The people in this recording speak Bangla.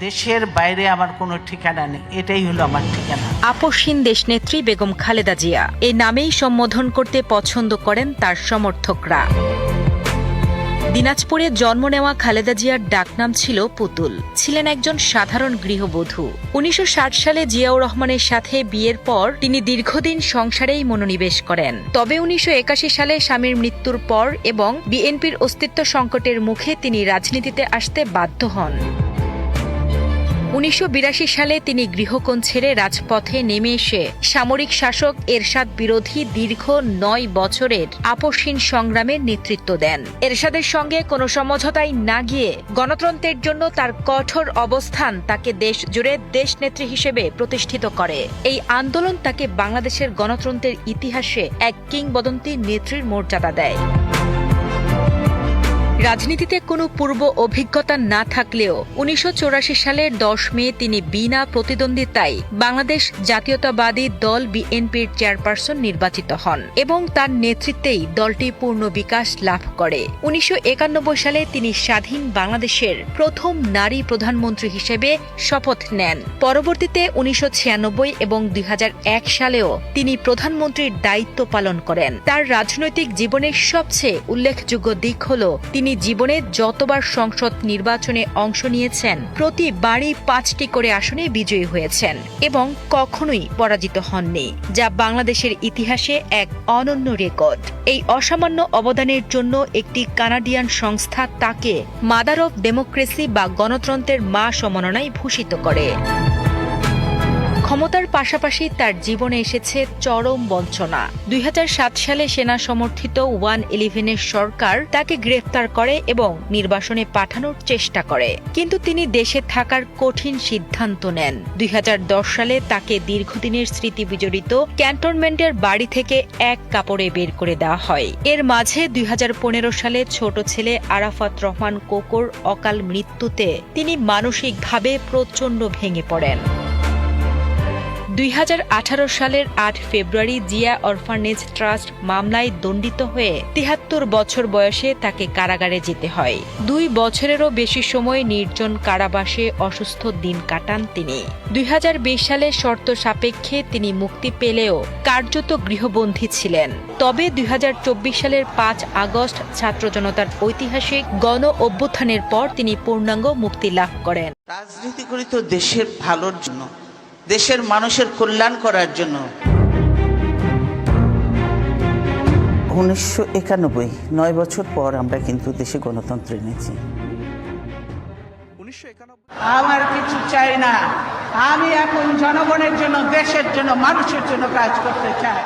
দেশের বাইরে আমার কোনো ঠিকানা নেই, এটাই হলো আমার ঠিকানা। আপসহীন দেশনেত্রী বেগম খালেদা জিয়া এই নামেই সম্বোধন করতে পছন্দ করেন তার সমর্থকরা। দিনাজপুরে জন্ম নেওয়া খালেদা জিয়ার ডাকনাম ছিল পুতুল। ছিলেন একজন সাধারণ গৃহবধূ। ১৯৬০ সালে জিয়াউর রহমানের সাথে বিয়ের পর তিনি দীর্ঘদিন সংসারেই মনোনিবেশ করেন। তবে ১৯৮১ সালে স্বামীর মৃত্যুর পর এবং বিএনপির অস্তিত্ব সংকটের মুখে তিনি রাজনীতিতে আসতে বাধ্য হন। ১৯৮২ সালে তিনি গৃহকোণ ছেড়ে রাজপথে নেমে এসে সামরিক শাসক এরশাদ বিরোধী দীর্ঘ ৯ বছরের আপসহীন সংগ্রামের নেতৃত্ব দেন। এরশাদের সঙ্গে কোনো সমঝোতায় না গিয়ে গণতন্ত্রের জন্য তার কঠোর অবস্থান তাকে দেশ জুড়ে দেশনেত্রী হিসেবে প্রতিষ্ঠিত করে। এই আন্দোলন তাকে বাংলাদেশের গণতন্ত্রের ইতিহাসে এক কিংবদন্তি নেত্রীর মর্যাদা দেয়। রাজনীতিতে কোনো পূর্ব অভিজ্ঞতা না থাকলেও ১৯৮৪ সালের ১০ মে তিনি বিনা প্রতিদ্বন্দ্বিতায় বাংলাদেশ জাতীয়তাবাদী দল বিএনপির চেয়ারপারসন নির্বাচিত হন এবং তার নেতৃত্বেই দলটি পূর্ণ বিকাশ লাভ করে। ১৯৯১ সালে তিনি স্বাধীন বাংলাদেশের প্রথম নারী প্রধানমন্ত্রী হিসেবে শপথ নেন। পরবর্তীতে ১৯৯৬ এবং ২০০১ সালেও তিনি প্রধানমন্ত্রীর দায়িত্ব পালন করেন। তার রাজনৈতিক জীবনের সবচেয়ে উল্লেখযোগ্য দিক হল তিনি জীবনে যতবার সংসদ নির্বাচনে অংশ নিয়েছেন প্রতিবারই ৫টি করে আসনে বিজয়ী হয়েছেন এবং কখনোই পরাজিত হননি, যা বাংলাদেশের ইতিহাসে এক অনন্য রেকর্ড। এই অসামান্য অবদানের জন্য একটি কানাডিয়ান সংস্থা তাকে মাদার অব ডেমোক্রেসি বা গণতন্ত্রের মা সম্মাননায় ভূষিত করে। ক্ষমতার পাশাপাশি তার জীবনে এসেছে চরম বঞ্চনা। ২০০৭ সালে সেনা সমর্থিত 111 সরকার তাকে গ্রেফতার করে এবং নির্বাসনে পাঠানোর চেষ্টা করে, কিন্তু তিনি দেশে থাকার কঠিন সিদ্ধান্ত নেন। ২০১০ সালে তাকে দীর্ঘদিনের স্মৃতি বিজড়িত ক্যান্টনমেন্টের বাড়ি থেকে এক কাপড়ে বের করে দেওয়া হয়। এর মাঝে ২০১৫ সালে ছোট ছেলে আরাফাত রহমান কোকোর অকাল মৃত্যুতে তিনি মানসিকভাবে প্রচণ্ড ভেঙে পড়েন। ২০১৮ সালের ৮ ফেব্রুয়ারি জিয়া অরফানেজ ট্রাস্ট মামলায় দণ্ডিত হয়ে ৭৩ বছর বয়সে তাকে কারাগারে যেতে হয়। ২ বছরেরও বেশি সময় নির্জন কারাবাসে অসুস্থ দিন কাটান তিনি। ২০২০ সালে শর্ত সাপেক্ষে তিনি মুক্তি পেলেও কার্যত গৃহবন্দী ছিলেন। তবে ২০২৪ সালের ৫ আগস্ট ছাত্র জনতার ঐতিহাসিক গণ অভ্যুত্থানের পর তিনি পূর্ণাঙ্গ মুক্তি লাভ করেন। রাজনীতি করি তো দেশের ভালোর জন্য, দেশের মানুষের কল্যাণ করার জন্য। ১৯৯১ ৯ বছর পর আমরা কিন্তু দেশে গণতন্ত্র এনেছি। আমার কিছু চাই না, আমি এখন জনগণের জন্য, দেশের জন্য, মানুষের জন্য কাজ করতে চাই।